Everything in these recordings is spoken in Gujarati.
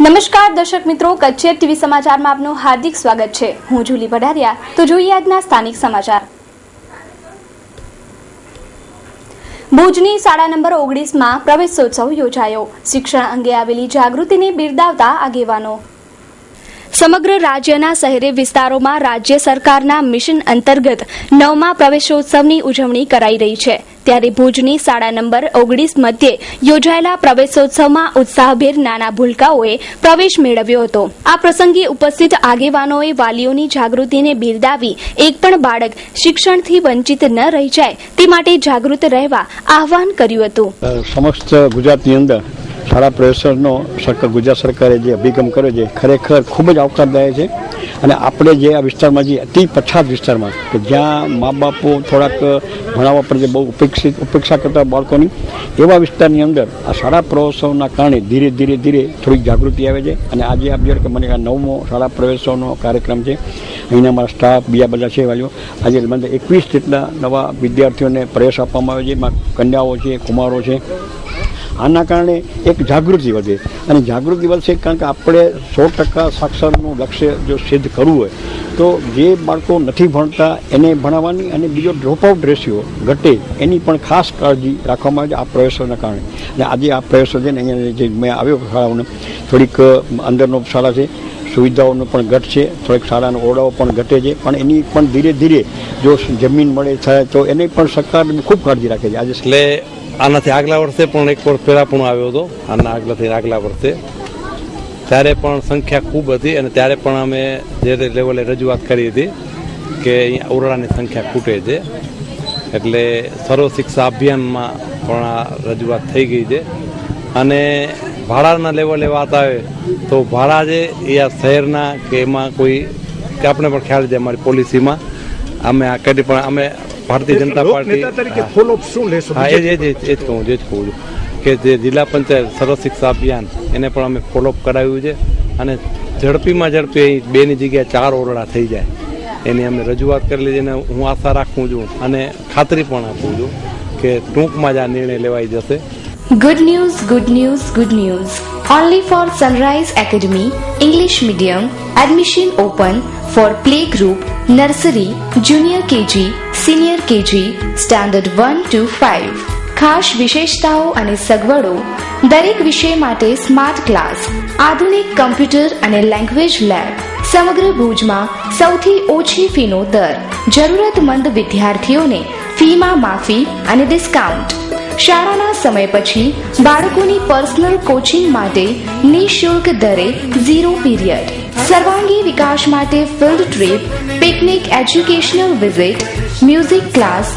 નમસ્કાર દર્શક મિત્રો, કચ્છ ટીવી સમાચારમાં આપનું હાર્દિક સ્વાગત છે। હું જુલી વડારિયા। તો જોઈએ આજના સ્થાનિક સમાચાર। ભુજની શાળા નંબર 19માં પ્રવેશોત્સવ યોજાયો। શિક્ષણ અંગે આવેલી જાગૃતિને બિરદાવતા આગેવાનો। સમગ્ર રાજ્યના શહેરી વિસ્તારોમાં રાજ્ય સરકારના મિશન અંતર્ગત 9મા પ્રવેશોત્સવની ઉજવણી કરાઈ રહી છે। ત્યારે ભુજની શાળા નંબર 19 મધ્યે યોજાયેલા પ્રવેશોત્સવમાં ઉત્સાહભેર નાના ભૂલકાઓએ પ્રવેશ મેળવ્યો હતો। આ પ્રસંગે ઉપસ્થિત આગેવાનોએ વાલીઓની જાગૃતિને બિરદાવી એક પણ બાળક શિક્ષણથી વંચિત ન રહી જાય તે માટે જાગૃત રહેવા આહવાન કર્યું હતું। સમસ્ત ગુજરાતની અંદર શાળા પ્રવેશનો ગુજરાત સરકારે જે અભિગમ કર્યો છે ખરેખર ખૂબ જ આવકારદાયક છે। અને આપણે જે આ વિસ્તારમાં જે અતિ પછાત વિસ્તારમાં કે જ્યાં મા બાપો થોડાક ભણાવવા પ્રત્યે બહુ ઉપેક્ષા કરતા બાળકોની એવા વિસ્તારની અંદર આ શાળા પ્રવેશોના કારણે ધીરે ધીરે થોડીક જાગૃતિ આવે છે। અને આજે આપ જોઈએ કે મને આ 9મો શાળા પ્રવેશોનો કાર્યક્રમ છે। અહીંના અમારા સ્ટાફ બીજા બધા છે વાલીઓ આજે મને 21 જેટલા નવા વિદ્યાર્થીઓને પ્રવેશ આપવામાં આવે છે। એમાં કન્યાઓ છે, કુમારો છે। આના કારણે એક જાગૃતિ વધે અને જાગૃતિ વધશે કારણ કે આપણે 100% સાક્ષરનું લક્ષ્ય જો સિદ્ધ કરવું હોય તો જે બાળકો નથી ભણતા એને ભણાવવાની અને બીજો ડ્રોપ આઉટ રેશિયો ઘટે એની પણ ખાસ કાળજી રાખવામાં આવે છે આ પ્રવેશોના કારણે। અને આજે આ પ્રવેશો છે ને અહીંયા જે મેં આવ્યો શાળાઓને થોડીક અંદરનો શાળા છે, સુવિધાઓનો પણ ઘટ છે, થોડીક શાળાનો ઓરડાઓ પણ ઘટે છે, પણ એની પણ ધીરે ધીરે જો જમીન મળે થાય તો એની પણ સરકાર ખૂબ કાળજી રાખે છે। આજે એટલે આનાથી આગલા વર્ષે પણ એક વર્ષ પહેલા પણ આવ્યો હતો, આના આગલા વર્ષે ત્યારે પણ સંખ્યા ખૂબ હતી અને ત્યારે પણ અમે જે લેવલે રજૂઆત કરી હતી કે અહીંયા ઓરડાની સંખ્યા ખૂટે છે। એટલે સર્વ શિક્ષા અભિયાનમાં પણ આ રજૂઆત થઈ ગઈ છે। અને ભાડાના લેવલે વાત આવે તો ભાડા છે એ આ શહેરના કે એમાં કોઈ કે આપણે પણ ખ્યાલ છે અમારી પોલિસીમાં અમે આ કરી પણ અમે ભારતીય જનતા પાર્ટી ફોલોઅપ શું લેશો? હા એ જ કહું છું કે જે જિલ્લા પંચાયત સર્વ શિક્ષા અભિયાન એને પણ અમે ફોલોઅપ કરાવ્યું છે અને ઝડપીમાં ઝડપી 2ની જગ્યાએ 4 ઓરડા થઈ જાય એની અમે રજૂઆત કરેલી છે। અને હું આશા રાખું છું અને ખાતરી પણ આપું છું કે ટૂંકમાં જ આ નિર્ણય લેવાઈ જશે। Good news, good news, good news. Only for Sunrise Academy, English Medium, admission open for playgroup, nursery, junior KG, senior KG, standard 1 to 5. ખાસ વિશેષતાઓ અને સગવડો દરેક વિષય માટે સ્માર્ટ ક્લાસ, આધુનિક કમ્પ્યુટર અને લેંગ્વેજ લેબ, સમગ્ર ભુજમાં સૌથી ઓછી ફીનો દર, જરૂરતમંદ વિદ્યાર્થીઓને ફીમાં માફી અને ડિસ્કાઉન્ટ। શાળાના સમય પછી બાળકોની પર્સનલ કોચિંગ માટે નિઃશુલ્ક દરે 0 પીરિયડ, સર્વાંગી વિકાસ માટે field trip, picnic, educational visit, music class,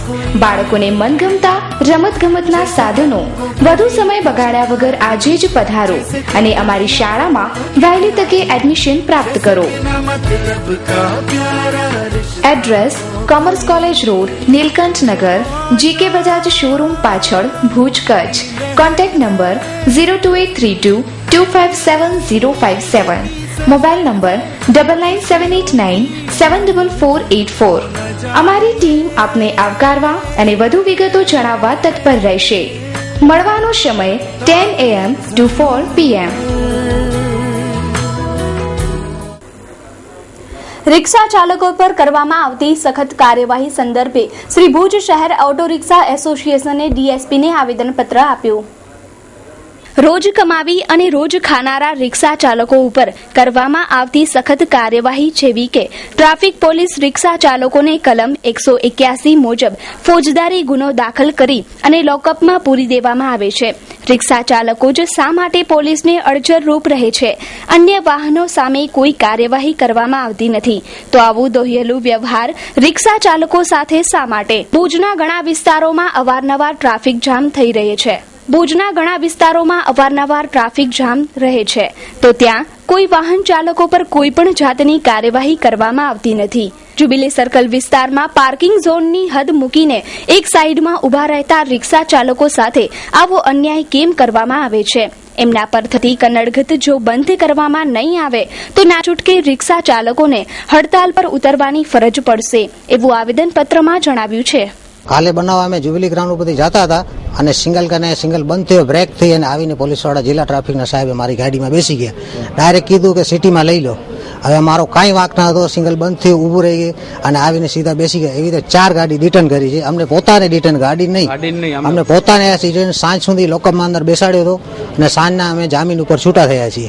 બાળકોને મનગમતા રમતગમતના સાધનો। વધુ સમય બગાડ્યા વગર આજે જ પધારો અને અમારી શાળામાં વહેલી તકે એડમિશન પ્રાપ્ત કરો। Address commerce college road, Nilkanth Nagar, GK Bajaj showroom પાછળ, Bhuj, Kutch. Contact number 02832257057, mobile number 9978974484। અમારી ટીમ આપને આવકારવા અને વધુ વિગતો જણાવવા તત્પર રહેશે। મળવાનો સમય 10 AM to 4 PM। રિક્ષા ચાલકો પર કરવામાં આવતી સખત કાર્યવાહી સંદર્ભે શ્રી ભુજ શહેર ઓટો રિક્ષા એસોસિએશને ડીએસપીને આવેદનપત્ર આપ્યું। રોજ કમાવી અને રોજ ખાનારા રિક્ષા ચાલકો ઉપર કરવામાં આવતી સખત કાર્યવાહી જેવી કે ટ્રાફિક પોલીસ રિક્ષા ચાલકોને કલમ 181 મુજબ ફોજદારી ગુનો દાખલ કરી અને લોકઅપમાં પૂરી દેવામાં આવે છે। રિક્ષા ચાલકો જ શા માટે પોલીસને અડચરરૂપ રહે છે? અન્ય વાહનો સામે કોઈ કાર્યવાહી કરવામાં આવતી નથી તો આવું દોહયેલું વ્યવહાર રિક્ષા ચાલકો સાથે શા માટે? ભુજના ઘણા વિસ્તારોમાં અવારનવાર ટ્રાફિક જામ થઈ રહે છે। તો ત્યાં કોઈ વાહન ચાલકો પર કોઈ પણ જાતની કાર્યવાહી કરવામાં આવતી નથી। જ્યુબિલી સર્કલ વિસ્તારમાં પાર્કિંગ ઝોનની હદ મૂકીને એક સાઈડમાં ઊભા રહેતા રિક્ષા ચાલકો સાથે આવો અન્યાય કેમ કરવામાં આવે છે? એમના પર થતી કનડગત જો બંધ કરવામાં નહીં આવે તો ના છૂટકે રિક્ષા ચાલકોને હડતાલ પર ઉતરવાની ફરજ પડશે એવું આવેદનપત્રમાં જણાવ્યું છે। કાલે બનાવવા અમે જ્યુબિલી ગ્રાઉન્ડ ઉપરથી જતા હતા અને સિંગલ બંધ થયો, બ્રેક થઈ અને આવીને પોલીસવાળા જિલ્લા ટ્રાફિકના સાહેબે મારી ગાડીમાં બેસી ગયા. ડાયરેક્ટ કીધું કે સિટીમાં લઈ લો. હવે મારો કાંઈ વાંક ના હતો, સિંગલ બંધ થયું, ઊભું રહી ગઈ અને આવીને સીધા બેસી ગયા. એવી રીતે 4 ગાડી રિટર્ન કરી છે. અમને પોતાને રિટર્ન ગાડી નહીં, અમને પોતાને સાંજ સુધી લોકઅપમાં અંદર બેસાડ્યો હતો અને સાંજના અમે જામીન ઉપર છૂટા થયા છીએ.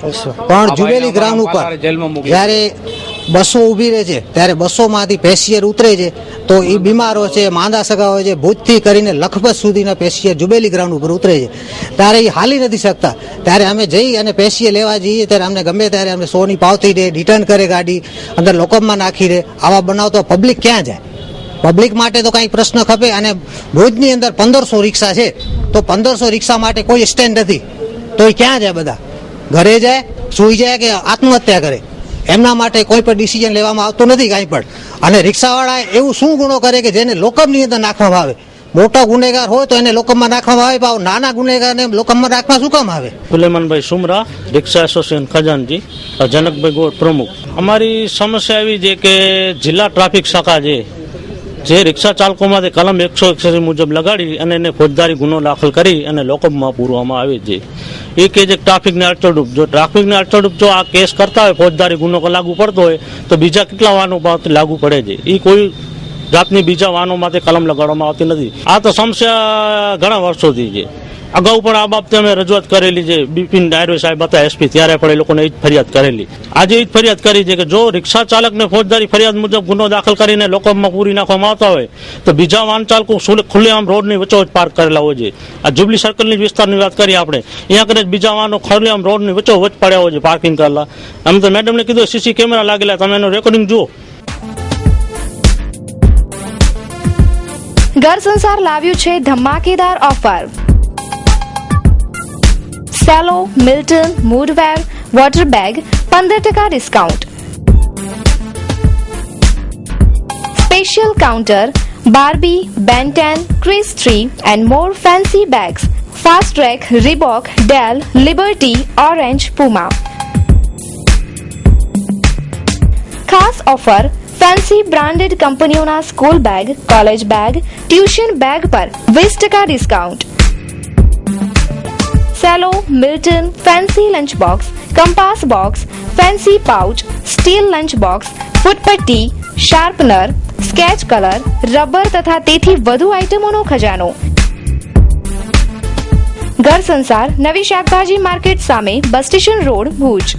પણ જ્યુબિલી ગ્રાઉન્ડ ઉપર જ્યારે બસો ઊભી રહે છે ત્યારે બસોમાંથી પેસેન્જર ઉતરે છે તો એ બીમારો છે, માંદા સગા હોય છે, ભુજથી કરીને લખપત સુધીના પેસેન્જર જ્યુબિલી ગ્રાઉન્ડ ઉપર ઉતરે છે. ત્યારે એ હાલી નથી શકતા. ત્યારે અમે જઈ અને પેસેન્જર લેવા જઈએ ત્યારે અમને ગમે ત્યારે અમને 100 ની પાવતી દે, રિટર્ન કરે ગાડી, અંદર લોકઅપમાં નાખી દે. આવા બનાવ તો પબ્લિક ક્યાં જાય? પબ્લિક માટે તો કંઈક પ્રશ્ન ખપે. અને ભુજની અંદર 1500 રિક્ષા છે તો 1500 રિક્ષા માટે કોઈ સ્ટેન્ડ નથી તો એ ક્યાં જાય? બધા ઘરે જાય, સૂઈ જાય કે આત્મહત્યા કરે? એમના માટે કોઈ પણ ડિસિઝન લેવામાં આવતું નથી કાંઈ પણ. અને રિક્ષાવાળા એવું શું ગુનો કરે કે જેને લોકઅપની અંદર નાખવામાં આવે? મોટો ગુનેગાર હોય તો એને લોકઅપમાં નાખવામાં આવે, પણ નાના ગુનેગારને લોકઅપમાં નાખવા શું કામ આવે? સુલેમાનભાઈ સુમરા, રિક્ષા એસોસિએશન ખજાનજી, જનકભાઈ ગોળ પ્રમુખ. અમારી સમસ્યા એવી છે કે જિલ્લા ટ્રાફિક શાખા જે રિક્ષા ચાલકોમાંથી કલમ 181 મુજબ લગાડી અને એને ફોજદારી ગુનો દાખલ કરી અને લોકઅપમાં પૂરવામાં આવે છે. એ કે જે ટ્રાફિકને અડચણરૂપ, જો ટ્રાફિકને અડચણરૂપ જો આ કેસ કરતા હોય, ફોજદારી ગુનો લાગુ પડતો હોય તો બીજા કેટલા વાહનો પર લાગુ પડે છે? એ કોઈ જાતની બીજા વાહનો માટે કલમ લગાડવામાં આવતી નથી. આ તો સમસ્યા ઘણા વર્ષોથી છે. અગાઉ પણ આ બાબતે અમે રજૂઆત કરેલી છે. બિપિન ડાયરો સાહેબ હતા એસપી, ત્યારે પણ એ લોકોને એ જ ફરિયાદ કરેલી. આજે એ જ ફરિયાદ કરી છે કે જો રિક્ષા ચાલકને ફોજદારી ફરિયાદ મુજબ ગુનો દાખલ કરીને લોકઅપમાં પૂરી નાખવામાં આવતા હોય તો બીજા વાહન ચાલકો ખુલ્લેઆમ રોડની વચ્ચોવચ પાર્ક કરેલા હોય છે. આ જ્યુબિલી સર્કલની વિસ્તારની વાત કરીએ આપણે, અહીંયા કદાચ બીજા વાહનો ખુલ્લેઆમ રોડની વચ્ચોવચ પડ્યા હોય છે પાર્કિંગ કરેલા. અમે તો મેડમને કીધું સીસી કેમેરા લાગેલા, તમે એનું રેકોર્ડિંગ જુઓ. ઘર સંસાર લાવ્યું છે ધમાકેદાર ઓફર. સેલો, મિલ્ટન, મૂડવેર, water bag 15% discount. Special counter, Barbie, Ben 10, Krrish 3 and more fancy bags. Fast Track, Reebok, Dell, Liberty, Orange, Puma. ખાસ ઓફર, ફેન્સી બ્રાન્ડેડ કંપનીઓના school bag, college bag, tuition bag પર 20% discount. Cello, Milton, fancy lunch box, compass box, fancy pouch, steel lunch box, ફૂટપટ્ટી, શાર્પનર, સ્કેચ કલર, રબર તથા તેથી વધુ આઇટમોનો ખજાનો. ઘર સંસાર, નવી શાકભાજી માર્કેટ સામે, બસ સ્ટેશન રોડ, ભુજ.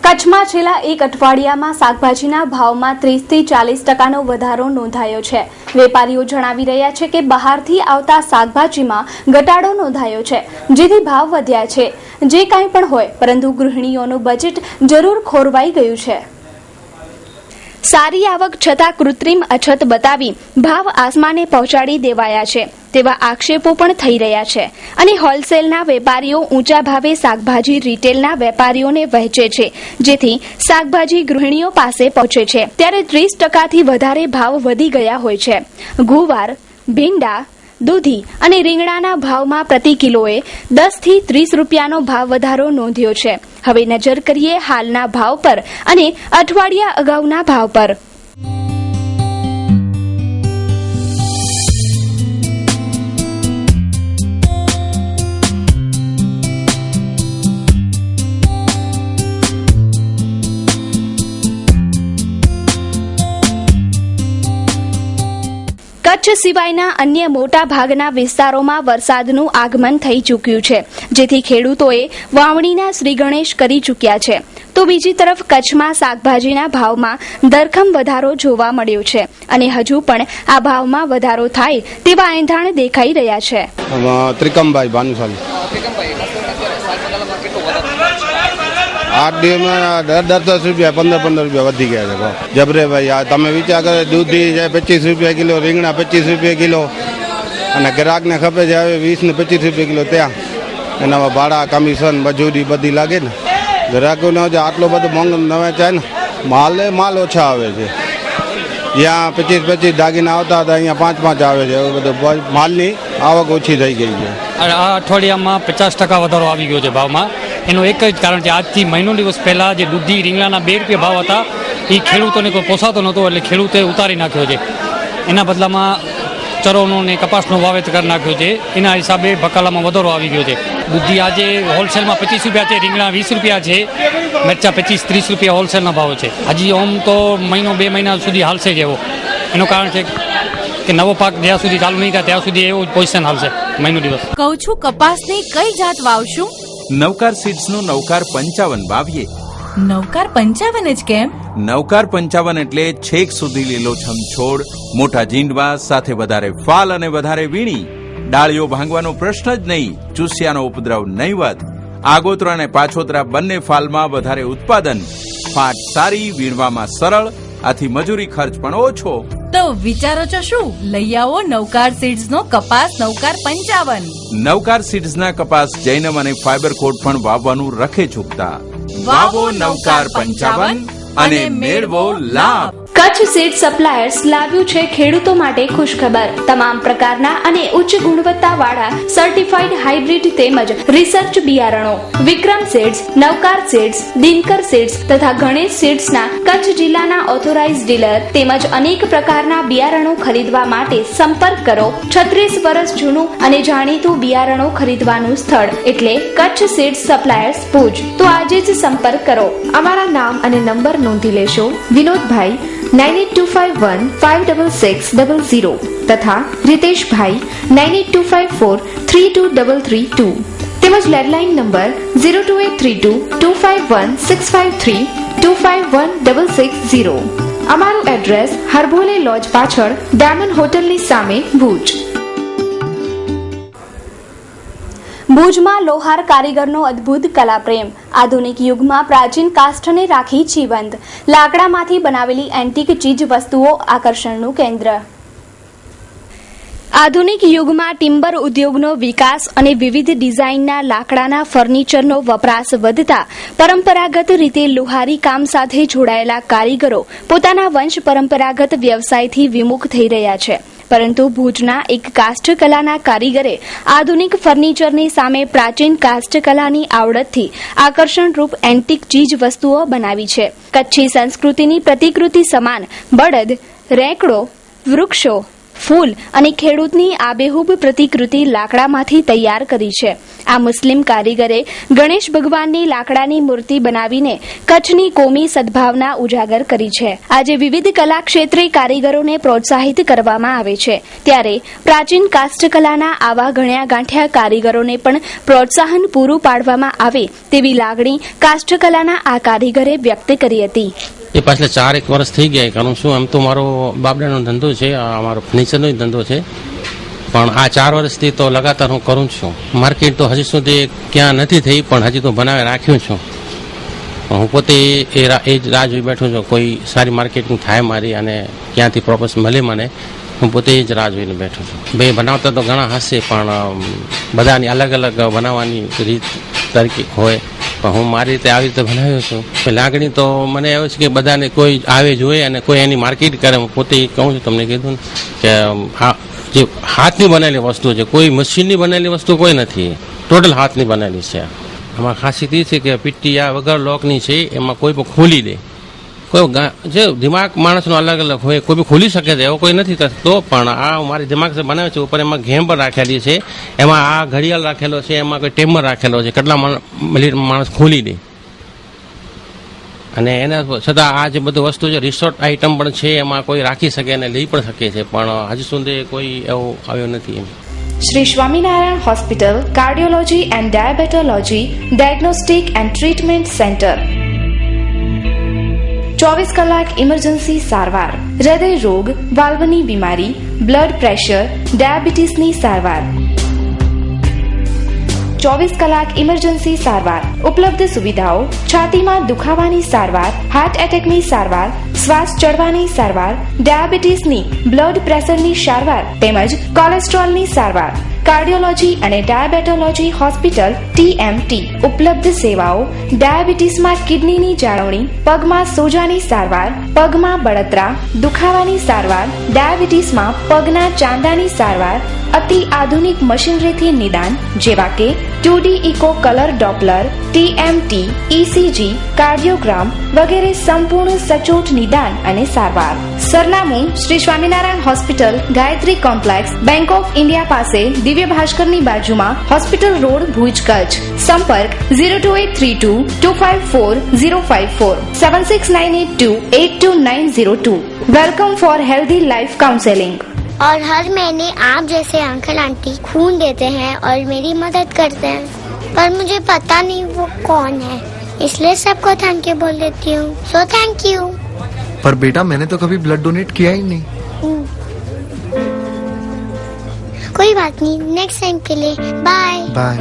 કચ્છમાં છેલ્લા એક અઠવાડિયામાં શાકભાજીના ભાવમાં 30 થી 40% વધારો નોંધાયો છે. વેપારીઓ જણાવી રહ્યા છે કે બહારથી આવતા શાકભાજીમાં ઘટાડો નોંધાયો છે, જેથી ભાવ વધ્યા છે. જે કાંઈ પણ હોય, પરંતુ ગૃહિણીઓનું બજેટ જરૂર ખોરવાઈ ગયું છે. સારી આવક છતાં કૃત્રિમ અછત બતાવી ભાવ આસમાને પહોંચાડી દેવાયા છે તેવા આક્ષેપો પણ થઈ રહ્યા છે. અને હોલસેલના વેપારીઓ ઊંચા ભાવે શાકભાજી રિટેલના વેપારીઓને વહેંચે છે, જેથી શાકભાજી ગૃહિણીઓ પાસે પહોંચે છે ત્યારે 30%થી વધારે ભાવ વધી ગયા હોય છે. ગુવાર, ભીંડા, દૂધી અને રીંગણાના ભાવમાં પ્રતિ કિલોએ 10 થી 30 રૂપિયાનો ભાવ વધારો નોંધ્યો છે. હવે નજર કરીએ હાલના ભાવ પર અને અઠવાડિયા અગાઉના ભાવ પર. કચ્છ સિવાયના અન્ય મોટા ભાગના વિસ્તારોમાં વરસાદનું આગમન થઈ ચૂક્યું છે, જેથી ખેડૂતોએ વાવણીના શ્રીગણેશ કરી ચૂક્યા છે. તો બીજી તરફ કચ્છમાં શાકભાજીના ભાવમાં ધરખમ વધારો જોવા મળ્યો છે અને હજુ પણ આ ભાવમાં વધારો થાય તેવા એંધાણ દેખાઈ રહ્યા છે. ત્રિકમભાઈ ભાનુશાલી 8 દિવસમાં 10 રૂપિયા 15 રૂપિયા વધી ગયા છે. જબરે ભાઈ, આ તમે વિચાર કરો, દૂધી છે 25 રૂપિયા કિલો, રીંગણા 25 રૂપિયા કિલો અને ગ્રાહકને ખપે છે હવે 20 ને 25 રૂપિયા કિલો. ત્યાં એનામાં ભાડા, કમિશન, મજૂરી બધી લાગે ને. ગ્રાહકોને આટલો બધો મોંઘો નવે ચાય ને માલ ઓછા આવે છે. જ્યાં 25 દાગીના આવતા હતા અહીંયા 5 આવે છે. એવું બધું માલની આવક ઓછી થઈ ગઈ છે. આ અઠવાડિયામાં 50% વધારો આવી ગયો છે ભાવમાં. એનું એક જ કારણ છે, આજથી મહિનો દિવસ પહેલાં જે દૂધી રીંગણાના 2 રૂપિયા ભાવ હતા એ ખેડૂતોને કોઈ પોસાતો નહોતો, એટલે ખેડૂતે ઉતારી નાખ્યો છે. એના બદલામાં ચરોનો ને કપાસનો વાવેતર કરી નાખ્યો છે. એના હિસાબે બકાલામાં વધારો આવી ગયો છે. દૂધી આજે હોલસેલમાં 25 રૂપિયા છે, રીંગણા 20 રૂપિયા છે, મરચા 25-30 રૂપિયા હોલસેલના ભાવ છે. હજી આમ તો મહિનો 2 મહિના સુધી હાલશે જ એવો. એનું કારણ છે કે નવો પાક જ્યાં સુધી ચાલુ નહીં થાય ત્યાં સુધી એવું જ પોઝિશન હાલશે મહિનો દિવસ. કહું છું કપાસની કઈ જાત વાવશું? નવકાર સીડ્સનું નવકાર 55 વાવીએ. નવકાર 55 જ કેમ? નવકાર 55 એટલે છેક સુધી લીલોછમ છોડ, મોટા જીંડવા સાથે વધારે ફાલ અને વધારે વીણી, ડાળીઓ ભાંગવાનો પ્રશ્ન જ નહીં, ચૂસિયાનો ઉપદ્રવ નહીવત, આગોતરા અને પાછોતરા બંને ફાલમાં વધારે ઉત્પાદન, ફાટ સારી, વીણવામાં સરળ, આથી મજૂરી ખર્ચ પણ ઓછો. તો વિચારો છો શું? લઈ આવો નવકાર સીડ્સનો કપાસ નવકાર 55. નવકાર સીડ્સના કપાસ જૈનમ અને ફાઈબર કોટ પણ વાવવાનું રખે ચૂકતા. વાવો નવકાર 55 અને મેળવો લાભ. કચ્છ સીડ સપ્લાયર્સ લાવ્યું છે ખેડૂતો માટે ખુશખબર. તમામ પ્રકારના અને ઉચ્ચ ગુણવત્તાવાળા સર્ટિફાઈડ હાઇબ્રિડ તેમજ રિસર્ચ બિયારણો વિક્રમ સીડ્સ, નવકાર સીડ્સ, દિનકર સીડ્સ તથા ગણેશ સીડ્સના કચ્છ જિલ્લાના ઓથોરાઇઝ ડીલર તેમજ અનેક પ્રકારના બિયારણો ખરીદવા માટે સંપર્ક કરો. 36 વર્ષ જૂનું અને જાણીતું બિયારણો ખરીદવાનું સ્થળ એટલે કચ્છ સીડ સપ્લાયર્સ ભુજ. તો આજે જ સંપર્ક કરો. અમારા નામ અને નંબર નોંધી લેશો. વિનોદભાઈ 9825156600 તથા રીતેશભાઈ 9825432332 તેમજ લેન્ડલાઇન નંબર 02832251653 251660. અમારું એડ્રેસ હરભોલે લોજ પાછળ ડાયમંડ હોટલની સામે ભુજ. ભુજમાં લોહાર કારીગરનો અદ્ભુત કલાપ્રેમ. આધુનિક યુગમાં પ્રાચીન કાષ્ઠને રાખી જીવંત, લાકડામાંથી બનાવેલી એન્ટિક ચીજ વસ્તુઓ આકર્ષણનું કેન્દ્ર. આધુનિક યુગમાં ટિમ્બર ઉદ્યોગનો વિકાસ અને વિવિધ ડિઝાઇનના લાકડાના ફર્નિચરનો વપરાશ વધતા પરંપરાગત રીતે લુહારી કામ સાથે જોડાયેલા કારીગરો પોતાના વંશ પરંપરાગત વ્યવસાયથી વિમુખ થઈ રહ્યા છે. પરંતુ ભુજના એક કાષ્ઠકલાના કારીગરે આધુનિક ફર્નિચરની સામે પ્રાચીન કાષ્ઠકલાની આવડતથી આકર્ષણરૂપ એન્ટિક ચીજ વસ્તુઓ બનાવી છે. કચ્છી સંસ્કૃતિની પ્રતિકૃતિ સમાન બળદ, રેંકડો, વૃક્ષો, ફૂલ અને ખેડૂતની આબેહૂબ પ્રતિકૃતિ લાકડામાંથી તૈયાર કરી છે. આ મુસ્લિમ કારીગરે ગણેશ ભગવાનની લાકડાની મૂર્તિ બનાવીને કચ્છની કોમી સદભાવના ઉજાગર કરી છે. આજે વિવિધ કલા ક્ષેત્રે કારીગરોને પ્રોત્સાહિત કરવામાં આવે છે, ત્યારે પ્રાચીન કાષ્ઠકલાના આવા ગણ્યા ગાંઠ્યા કારીગરોને પણ પ્રોત્સાહન પૂરું પાડવામાં આવે તેવી લાગણી કાષ્ઠકલાના આ કારીગરે વ્યક્ત કરી હતી. એ પાછલા 4 વર્ષ થઈ ગયા. કારણ શું, આમ તો મારો બાબડાનો ધંધો છે, અમારો ફર્નિચરનો ધંધો છે, પણ આ 4 વર્ષથી તો લગાતાર હું કરું છું. માર્કેટ તો હજી સુધી ક્યાં નથી થઈ, પણ હજી તો બનાવી રાખ્યું છું. હું પોતે એ જ રાહ જોઈ બેઠો છું, કોઈ સારી માર્કેટિંગ થાય મારી અને ક્યાંથી પ્રોપર્સ મળે મને. હું પોતે જ રાહ જોઈને બેઠો છું. ભાઈ બનાવતા તો ઘણા હશે, પણ બધાની અલગ અલગ બનાવવાની રીત તરીકે હોય, પણ હું મારી રીતે આવી રીતે બનાવ્યો છું. લાગણી તો મને એવું છે કે બધાને કોઈ આવે જોઈએ અને કોઈ એની માર્કેટ કરે. હું પોતે કહું છું, તમને કીધું ને કે જે હાથની બનેલી વસ્તુ છે, કોઈ મશીનની બનેલી વસ્તુ કોઈ નથી, ટોટલ હાથની બનેલી છે. આમાં ખાસિયત એ છે કે પીટી આ વગર લોકની છે, એમાં કોઈ પણ ખોલી દે. કોઈ જે દિમાગ માણસનો અલગ અલગ હોય, કોઈ બી ખોલી શકે છે, એવો કોઈ નથી થતો. પણ આ મારી દિમાગ સે બનાવે છે. ઉપર એમાં ગેમ પણ રાખેલી છે, એમાં આ ઘડિયાળ રાખેલો છે, એમાં કોઈ ટેમર રાખેલો છે, કેટલા માણસ ખોલી દે. અને એના છતાં આ જે બધું વસ્તુ છે રિસોર્ટ આઈટમ પણ છે, એમાં કોઈ રાખી શકે અને લઈ પણ શકે છે, પણ હજી સુધી કોઈ એવું આવ્યો નથી. Shri Swaminarayan hospital, cardiology and diabetology, diagnostic and treatment centre. 24 કલાક ઇમરજન્સી સારવાર, હૃદય રોગ, વાલ્વની બીમારી, બ્લડ પ્રેશર, ડાયાબિટીસની સારવાર. 24 કલાક ઇમરજન્સી સારવાર. ઉપલબ્ધ સુવિધાઓ: છાતીમાં દુખાવાની સારવાર, હાર્ટ એટેકની સારવાર, શ્વાસ ચડવાની સારવાર, ડાયાબિટીસની, બ્લડ પ્રેશરની સારવાર તેમજ કોલેસ્ટ્રોલની સારવાર. કાર્ડિયોલોજી અને ડાયાબેટોલોજી હોસ્પિટલ TMT. ઉપલબ્ધ સેવાઓ: ડાયાબિટીસમાં કિડનીની જાળવણી, પગમાં સોજાની સારવાર, પગમાં બળતરા, દુખાવાની સારવાર, ડાયાબિટીસમાં પગના ચાંદાની સારવાર, અતિ આધુનિક મશીનરીથી નિદાન જેવા કે 2D echo colour Doppler, TMT, ECG, cardiogram વગેરે સંપૂર્ણ સચોટ નિદાન અને સારવાર. સરનામું Shri Swaminarayan hospital, Gayatri complex, bank of India પાસે, દિવ્ય ભાસ્કરની બાજુમાં, હોસ્પિટલ રોડ, ભુજ, કચ્છ. સંપર્ક 02832 254054 7698282902. Welcome for healthy life counselling. और हर महीने आप जैसे अंकल आंटी खून देते हैं और मेरी मदद करते हैं, पर मुझे पता नहीं वो कौन है, इसलिए सबको थैंक यू बोल देती हूँ. So thank you. पर बेटा मैंने तो कभी ब्लड डोनेट किया ही नहीं. कोई बात नहीं, नेक्स्ट टाइम के लिए बाय बाय.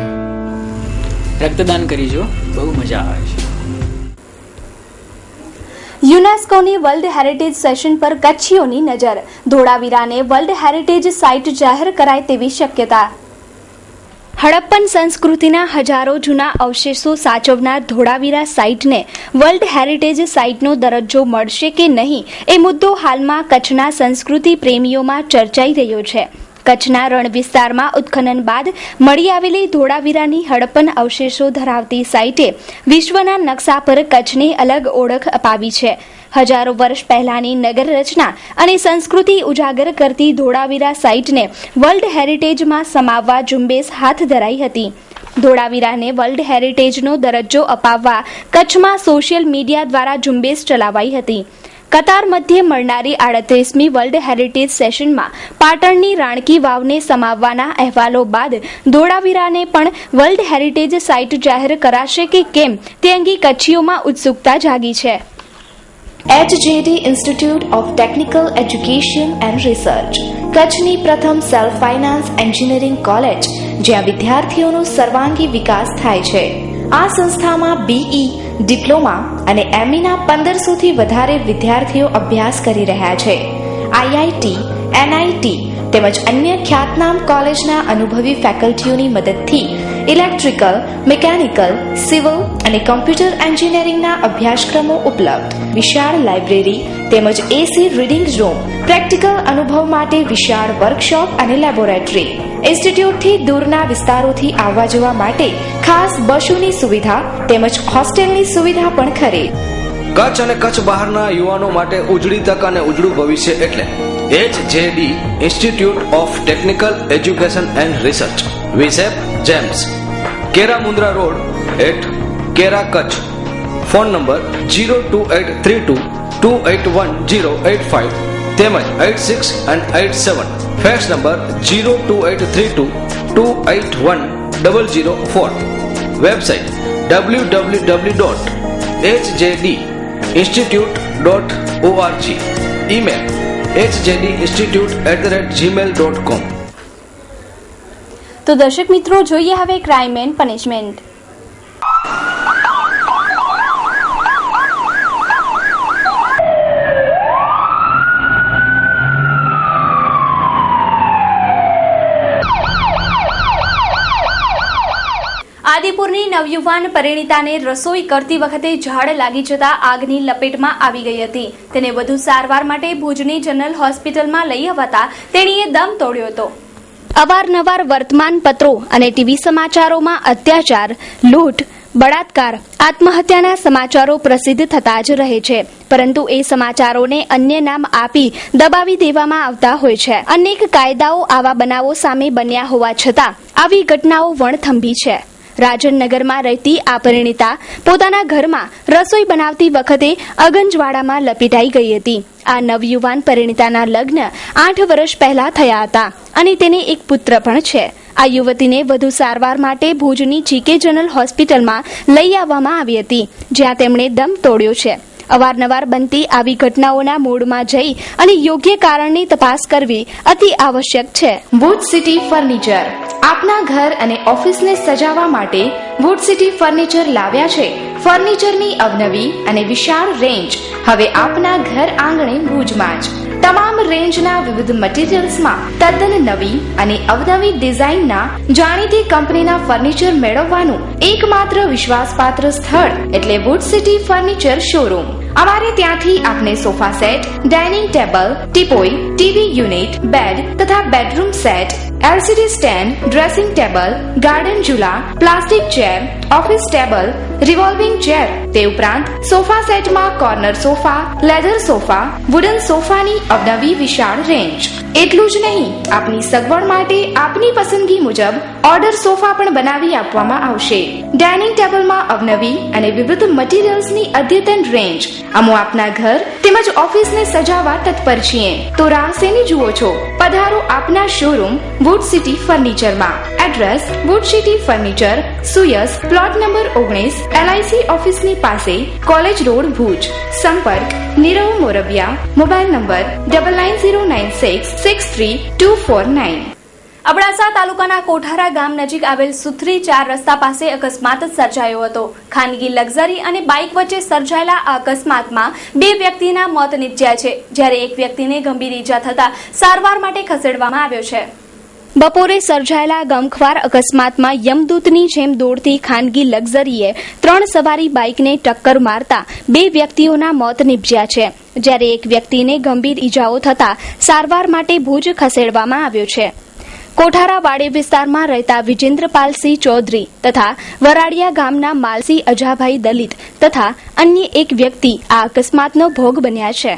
રક્તદાન કરીજો, બહુ મજા આવે છે. યુનેસ્કોની વર્લ્ડ હેરિટેજ સેશન પર કચ્છીઓની નજર. ધોળાવીરાને વર્લ્ડ હેરિટેજ સાઇટ જાહેર કરાય તેવી શક્યતા. હડપ્પન સંસ્કૃતિના હજારો જૂના અવશેષો સાચવનાર ધોળાવીરા સાઇટને વર્લ્ડ હેરિટેજ સાઇટનો દરજ્જો મળશે કે નહીં એ મુદ્દો હાલમાં કચ્છના સંસ્કૃતિ પ્રેમીઓમાં ચર્ચાઈ રહ્યો છે. કચ્છના રણ વિસ્તારમાં ઉત્ખનન બાદ મળી આવેલી ધોળાવીરાની હડપ્પન અવશેષો ધરાવતી સાઇટે વિશ્વના નકશા પર કચ્છને અલગ ઓળખ અપાવી છે. હજારો વર્ષ પહેલાની નગર રચના અને સંસ્કૃતિ ઉજાગર કરતી ધોળાવીરા સાઇટને વર્લ્ડ હેરિટેજમાં સમાવવા ઝુંબેશ હાથ ધરાઈ હતી. ધોળાવીરાને વર્લ્ડ હેરિટેજનો દરજ્જો અપાવવા કચ્છમાં સોશિયલ મીડિયા દ્વારા ઝુંબેશ ચલાવાઈ હતી. કતાર મધ્યે મળનારી 38મી વર્લ્ડ હેરિટેજ સેશનમાં પાટણની રાણકી વાવને સમાવવાના અહેવાલો બાદ ધોળાવીરાને પણ વર્લ્ડ હેરિટેજ સાઇટ જાહેર કરાશે કે કેમ તે અંગે કચ્છીઓમાં ઉત્સુકતા જાગી છે. HJD institute of technical education and research, કચ્છની પ્રથમ સેલ્ફ ફાઇનાન્સ એન્જિનિયરિંગ કોલેજ જ્યાં વિદ્યાર્થીઓનો સર્વાંગી વિકાસ થાય છે. આ સંસ્થામાં BE, ડિપ્લોમા અને ME ના 1500થી વધારે વિદ્યાર્થીઓ અભ્યાસ કરી રહ્યા છે. IIT, NIT તેમજ અન્ય ખ્યાતનામ કોલેજના અનુભવી ફેકલ્ટીઓની મદદથી ઇલેક્ટ્રિકલ, મિકેનિકલ, સિવિલ અને કોમ્પ્યુટર એન્જિનિયરિંગના અભ્યાસક્રમો ઉપલબ્ધ. વિશાળ લાઇબ્રેરી તેમજ AC રીડિંગ રૂમ, પ્રેક્ટિકલ અનુભવ માટે વિશાળ વર્કશોપ અને લેબોરેટરી. ઇન્સ્ટિટ્યૂટથી દૂરના વિસ્તારોથી આવવા જવા માટે ખાસ બસોની સુવિધા તેમજ હોસ્ટેલની સુવિધા પણ ખરી. કચ્છ અને કચ્છ બહારના યુવાનો માટે ઉજળી તક અને ઉજળું ભવિષ્ય એટલે HJD institute of technical education and research, વિસેપ, જેમ્સ, Kera Mundra road at Kera, Kutch. Phone number 02832 281085 તેમજ 86 and 87. Fax number 02832 281004. Website www.hjdinstitute.org. Email hjdinstitute@gmail.com. તો દર્શક મિત્રો, જોઈએ હવે ક્રાઇમ એન્ડ પનિશમેન્ટ. આદિપુરની નવયુવાન પરિણીતાને રસોઈ કરતી વખતે ઝાડ લાગી જતા આગની લપેટમાં આવી ગઈ હતી. તેને વધુ સારવાર માટે ભુજની જનરલ હોસ્પિટલમાં લઈ અવાતા તેણીએ દમ તોડ્યો હતો. અવારનવાર વર્તમાન પત્રો અને ટીવી સમાચારોમાં અત્યાચાર, લૂંટ, બળાત્કાર, આત્મહત્યાના સમાચારો પ્રસિદ્ધ થતા જ રહે છે, પરંતુ એ સમાચારોને અન્ય નામ આપી દબાવી દેવામાં આવતા હોય છે. અનેક કાયદાઓ આવા બનાવો સામે બન્યા હોવા છતાં આવી ઘટનાઓ વણથંભી છે. રાજનનગરમાં રહેતી આ પરિણીતા પોતાના ઘરમાં રસોઈ બનાવતી વખતે અગંજવાડામાં લપેટાઈ ગઈ હતી. આ નવયુવાન પરિણીતાના લગ્ન 8 વર્ષ પહેલા થયા હતા અને તેને એક પુત્ર પણ છે. આ યુવતીને વધુ સારવાર માટે ભુજની GK જનરલ હોસ્પિટલમાં લઈ આવવામાં આવી હતી, જ્યાં તેમણે દમ તોડ્યો છે. અવારનવાર બનતી આવી ઘટનાઓના મૂળમાં જઈ અને યોગ્ય કારણની તપાસ કરવી અતિ આવશ્યક છે. વુડ સિટી ફર્નિચર આપના ઘર અને ઓફિસને સજાવવા માટે વુડ સિટી ફર્નિચર લાવ્યા છે. ફર્નિચરની અવનવી અને વિશાળ રેન્જ હવે આપના ઘર આંગણે ભુજમાં જ. તમામ રેન્જના વિવિધ મટીરીયલ્સમાં તદ્દન નવી અને અવનવી ડિઝાઇનના જાણીતી કંપનીના ફર્નિચર મેળવવાનું એકમાત્ર વિશ્વાસપાત્ર સ્થળ એટલે વુડ સિટી ફર્નિચર શોરૂમ. અમારે ત્યાંથી આપને sofa set, dining table, teapoy, TV unit, bed તથા bedroom set, LCD stand, dressing table, garden ઝૂલા, plastic chair, office table, revolving chair, તે ઉપરાંત સોફા સેટમાં corner sofa, leather sofa, wooden સોફાની અવનવી વિશાળ રેન્જ. એટલું જ નહીં, આપની સગવડ માટે આપની પસંદગી મુજબ ઓર્ડર સોફા પણ બનાવી આપવામાં આવશે. ડાઇનિંગ ટેબલમાં અવનવી અને વિવિધ મટીરીયલ્સની અદ્યતન રેન્જ. અમો આપના ઘર તેમજ ઓફિસને સજાવવા તત્પર છીએ. તો રાહ શેની જુઓ છો? પધારો આપના શોરૂમ વુડ સિટી ફર્નિચરમાં. એડ્રેસ વુડ સિટી ફર્નિચર, સુયસ, પ્લોટ નંબર 19, LIC ઓફિસની પાસે, કોલેજ રોડ, ભુજ. સંપર્ક નીરવ મોરબિયા. Mobile number 9906632449. અબડાસા તાલુકાના કોઠારા ગામ નજીક આવેલ સુથરી 4 રસ્તા પાસે અકસ્માત સર્જાયો હતો. ખાનગી લક્ઝરી અને બાઇક વચ્ચે સર્જાયેલા આ અકસ્માતમાં 2 વ્યક્તિના મોત નીપજ્યા છે, જ્યારે એક વ્યક્તિને ગંભીર ઈજા થતા સારવાર માટે ખસેડવામાં આવ્યો છે. બપોરે સર્જાયેલા ગમખ્વાર અકસ્માતમાં યમદૂતની જેમ દોડતી ખાનગી લક્ઝરીએ 3 સવારી બાઇકને ટક્કર મારતા 2 વ્યક્તિઓના મોત નીપજ્યા છે, જ્યારે એક વ્યક્તિને ગંભીર ઈજાઓ થતા સારવાર માટે ભુજ ખસેડવામાં આવ્યો છે. કોઠારા વાડી વિસ્તારમાં રહેતા વિજેન્દ્રપાલસિંહ ચૌધરી તથા વરાડિયા ગામના માલસિંહ અજાભાઈ દલિત તથા અન્ય એક વ્યક્તિ આ અકસ્માતનો ભોગ બન્યા છે.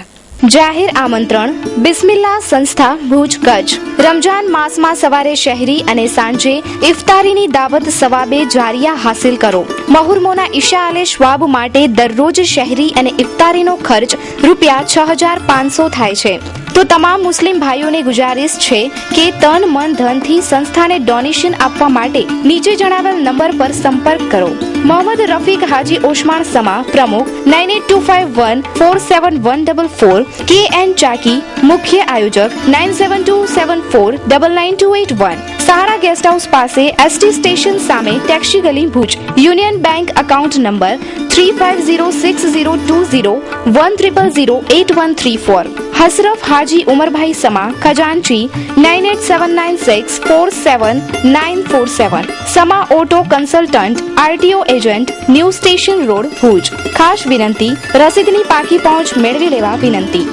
જાહેર આમંત્રણ. બિસ્મિલ્લા સંસ્થા, ભુજ, કચ્છ. રમજાન માસમાં સવારે શહેરી અને સાંજે ઇફતારીની દાવત સવાબે જારિયા હાસિલ કરો. મહુરમોના ઇશાઅલે શ્વાબ માટે દરરોજ શહેરી અને ઇફતારીનો ખર્ચ ₹6500 થાય છે. તો તમામ મુસ્લિમ ભાઈઓને ગુજારિશ છે કે તન મન ધનથી સંસ્થાને ડોનેશન આપવા માટે નીચે જણાવેલ નંબર પર સંપર્ક કરો. મોહમ્મદ રફીક હાજી ઓસ્માન સમા, પ્રમુખ, 9825147144. KN ચાકી, મુખ્ય આયોજક, 9727499281. સહારા ગેસ્ટ હાઉસ પાસે, ST સ્ટેશન સામે, ટેક્સી ગલી, Bhuj. Union bank account number 35060201008134. Hasraf Haji Umarbhai Sama, ખજાનચી, 9879647947. Sama auto consultant, RTO agent, new station road, Bhuj. ખાસ વિનંતી, રસીદની પાકી પહોંચ મેળવી લેવા વિનંતી.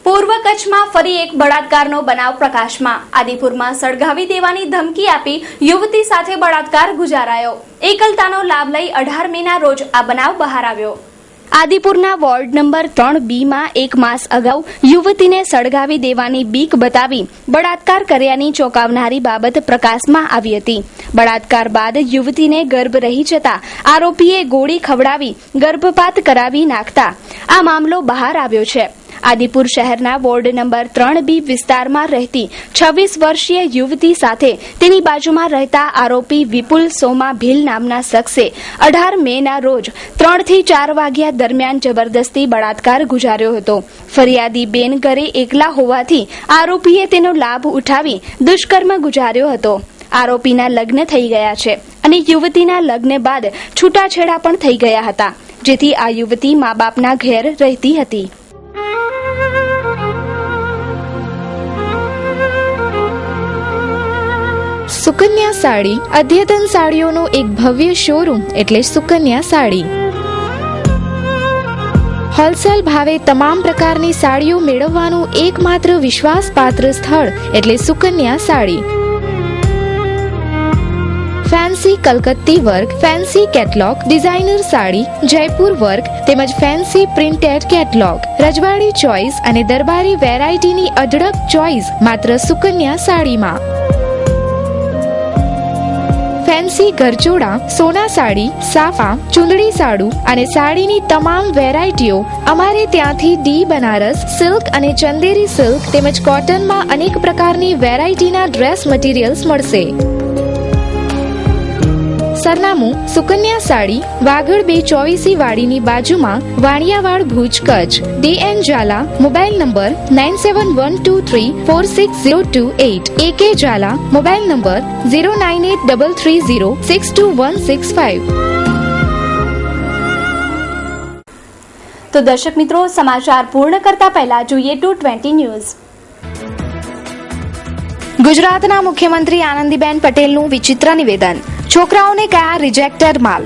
પૂર્વ કચ્છમાં ફરી એક બળાત્કારનો બનાવ પ્રકાશમાં. આદિપુરમાં સળગાવી દેવાની ધમકી આપી યુવતી સાથે બળાત્કાર ગુજારાયો. એકલતાનો લાભ લઈ 18 મેના રોજ આ બનાવ બહાર આવ્યો. આદિપુરના વોર્ડ નંબર 3B માં 1 માસ અગાઉ યુવતીને સળગાવી દેવાની બીક બતાવી બળાત્કાર કર્યાની ચોંકાવનારી બાબત પ્રકાશમાં આવી હતી. બળાત્કાર બાદ યુવતીને ગર્ભ રહી જતા આરોપીએ ગોળી ખવડાવી ગર્ભપાત કરાવી નાખતા આ મામલો બહાર આવ્યો છે. આદિપુર શહેરના વોર્ડ નંબર 3B વિસ્તારમાં રહેતી 26 વર્ષીય યુવતી સાથે તેની બાજુમાં રહેતા આરોપી વિપુલ સોમા ભીલ નામના શખ્સે 18 મેના રોજ 3 થી 4 વાગ્યા દરમિયાન જબરદસ્તી બળાત્કાર ગુજાર્યો હતો. ફરિયાદી બેન ઘરે એકલા હોવાથી આરોપીએ તેનો લાભ ઉઠાવી દુષ્કર્મ ગુજાર્યો હતો. આરોપીના લગ્ન થઈ ગયા છે અને યુવતીના લગ્ન બાદ છૂટાછેડા પણ થઈ ગયા હતા, જેથી આ યુવતી મા બાપના ઘેર રહેતી હતી. સુકન્યા સાડી, અદ્યતન સાડીઓનો એક ભવ્ય શોરૂમ એટલે સુકન્યા સાડી. હોલસેલ ભાવે તમામ પ્રકારની સાડીઓ મેળવવાનું એકમાત્ર વિશ્વાસપાત્ર સ્થળ એટલે સુકન્યા સાડી. ફેન્સી કલકત્તી work, fancy catalogue, designer sari, Jaipur work તેમજ ફેન્સી પ્રિન્ટેડ કેટલોગ, રજવાડી ચોઇસ અને દરબારી વેરાયટીની અઢળક ચોઇસ માત્ર સુકન્યા સાડીમાં. ફેન્સી ગરચોડા, સોના સાડી, સાફા, ચુંદડી સાડું અને સાડીની તમામ વેરાયટીઓ અમારે ત્યાંથી ડી બનારસ સિલ્ક અને ચંદેરી સિલ્ક તેમજ કોટનમાં અનેક પ્રકારની વેરાયટીના ડ્રેસ મટીરિયલ્સ મળશે. સરનામું: સુકન્યા સાડી, વાગડ 224 વાડીની બાજુમાં, Vaniyavad, Bhuj, Kutch. DN Jhala. Mobile number 9712346028. AK Jhala. Mobile number 09833062165. તો દર્શક મિત્રો, સમાચાર પૂર્ણ કરતા પહેલા જોઈએ 220 ન્યૂઝ. ગુજરાતના મુખ્યમંત્રી આનંદીબેન પટેલનું વિચિત્ર નિવેદન. છોકરાઓને કયા રિજેક્ટર માલ.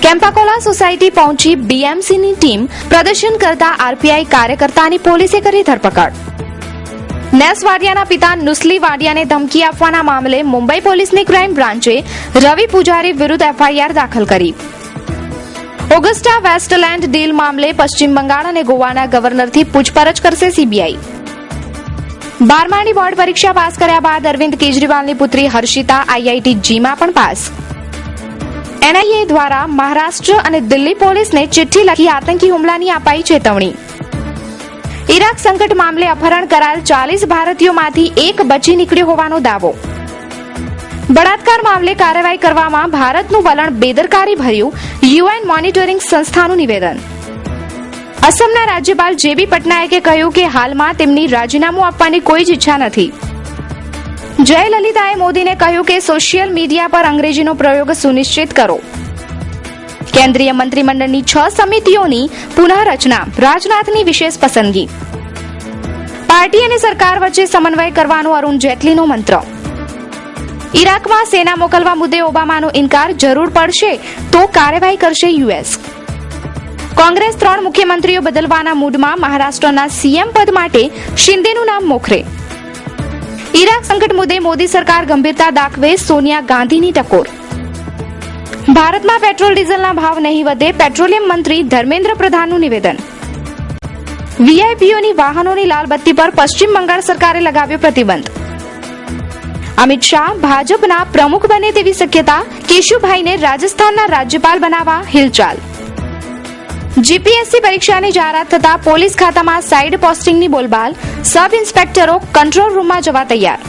કેમ્પાકોલા સોસાયટી પહોંચી BMCની ટીમ. પ્રદર્શન કરતા RPI કાર્યકર્તાની પોલીસે કરી ધરપકડ. નેસ વાડિયાના પિતા નુસ્લી વાડિયાને ધમકી આપવાના મામલે મુંબઈ પોલીસની ક્રાઇમ બ્રાન્ચે રવિ પૂજારી વિરુદ્ધ એફઆઈઆર દાખલ કરી. ઓગસ્ટા વેસ્ટલેન્ડ ડીલ મામલે પશ્ચિમ બંગાળ અને ગોવાના ગવર્નરથી પૂછપરછ કરશે સીબીઆઈ. 12માની બોર્ડ પરીક્ષા પાસ કર્યા બાદ અરવિંદ કેજરીવાલની પુત્રી હર્ષિતા આઈઆઈટી જીમાં પણ પાસ. એનઆઈએ દ્વારા મહારાષ્ટ્ર અને દિલ્હી પોલીસને ચિઠ્ઠી લખી આતંકી હુમલાની અપાઈ ચેતવણી. ઇરાક સંકટ મામલે અપહરણ કરાયેલ 40 ભારતીયોમાંથી એક બચી નીકળ્યો હોવાનો દાવો. બળાત્કાર મામલે કાર્યવાહી કરવામાં ભારતનું વલણ બેદરકારી ભર્યું, યુએન મોનિટરિંગ સંસ્થાનું નિવેદન. અસમના રાજ્યપાલ જેબી પટનાયકે કહ્યું કે હાલમાં તેમની રાજીનામું આપવાની કોઈ જ ઈચ્છા નથી. જયલલિતાએ મોદીને કહ્યું કે સોશિયલ મીડિયા પર અંગ્રેજીનો પ્રયોગ સુનિશ્ચિત કરો. કેન્દ્રીય મંત્રીમંડળની 6 સમિતિઓની પુનઃરચના, રાજનાથની વિશેષ પસંદગી. પાર્ટી અને સરકાર વચ્ચે સમન્વય કરવાનો અરુણ જેટલીનો મંત્ર. ઇરાકમાં સેના મોકલવા મુદ્દે ઓબામાનો ઇનકાર, જરૂર પડશે તો કાર્યવાહી કરશે યુએસ. કોંગ્રેસ 3 મુખ્યમંત્રીઓ બદલવાના મૂડમાં, મહારાષ્ટ્રના સીએમ પદ માટે શિંદેનું નામ મોખરે. ઇરાક સંકટ મુદ્દે મોદી સરકાર ગંભીરતા દાખવે, સોનિયા ગાંધીની ટકોર. ભારતમાં પેટ્રોલ ડીઝલના ભાવ નહીં વધે, પેટ્રોલિયમ મંત્રી ધર્મેન્દ્ર પ્રધાનનું નિવેદન. વીઆઈપીઓની વાહનોની લાલ બત્તી પર પશ્ચિમ બંગાળ સરકારે લગાવ્યો પ્રતિબંધ. અમિત શાહ ભાજપના પ્રમુખ બને તેવી શક્યતા, કેશુભાઈને રાજસ્થાનના રાજ્યપાલ બનાવવા હિલચાલ. જીપીએસસી પરીક્ષાની જાહેરાત થતા પોલીસ ખાતામાં સાઇડ પોસ્ટિંગની બોલબાલ, સબ ઇન્સ્પેક્ટરો કંટ્રોલ રૂમમાં જવા તૈયાર.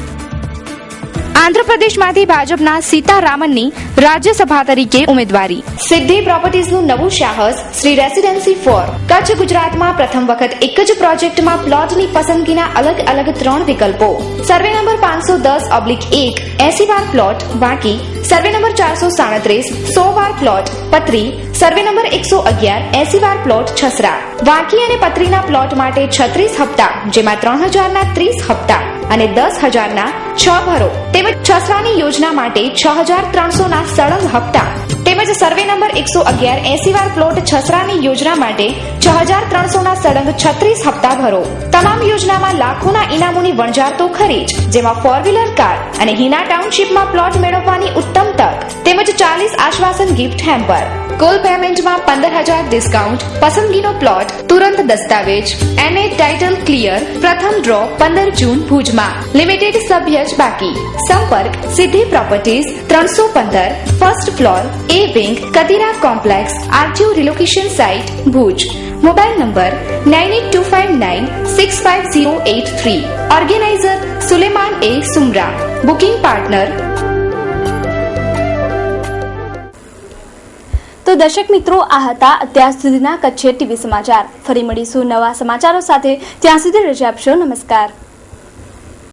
આંધ્રપ્રદેશમાંથી ભાજપના સીતારામનની રાજ્યસભા તરીકે ઉમેદવારી. સિદ્ધિ પ્રોપર્ટીઝનું નવું સાહસ, શ્રી રેસિડેન્સી 4. કચ્છ ગુજરાતમાં પ્રથમ વખત એક જ પ્રોજેક્ટમાં પ્લોટની પસંદગીના અલગ અલગ 3 વિકલ્પો. સર્વે નંબર 510/1 80 વાર પ્લોટ વાંકી, સર્વે નંબર 437 100 વાર પ્લોટ પતરી, સર્વે નંબર 111 80 વાર પ્લોટ છસરા. વાંકી અને પતરીના પ્લોટ માટે 36 હપ્તા, જેમાં 3000ના 30 હપ્તા અને 10000ના 6 ભરો, તેમજ છસરાની યોજના માટે 6300ના સળંગ હપ્તા, તેમજ સર્વે નંબર 111 80 વાર પ્લોટ છસરાની યોજના માટે 6300ના સળંગ 36 હપ્તા ભરો. તમામ યોજનામાં લાખોના ઇનામોની વણઝાર તો ખરી જ, જેમાં 4-વ્હીલર કાર અને હિના ટાઉનશીપમાં પ્લોટ મેળવવાની ઉત્તમ તક, તેમજ 40 આશ્વાસન ગિફ્ટ હેમ્પર. કુલ પેમેન્ટમાં 15000 ડિસ્કાઉન્ટ. પસંદગીનો પ્લોટ, તુરંત દસ્તાવેજ, એનએ ટાઇટલ ક્લિયર. પ્રથમ ડ્રો 15 જૂન ભુજમાં. લિમિટેડ સભ્ય જ બાકી. સંપર્ક Siddhi properties 315 first floor, A wing, Kadira complex, RTO relocation site, Bhuj. Mobile number 9825965083. Organiser Suleman A Sumra. Booking partner. તો દર્શક મિત્રો, આ હતા અત્યાર સુધીના કચ્છ ટીવી સમાચાર. ફરી મળીશું નવા સમાચારો સાથે. ત્યાં સુધી રજા આપશો. નમસ્કાર.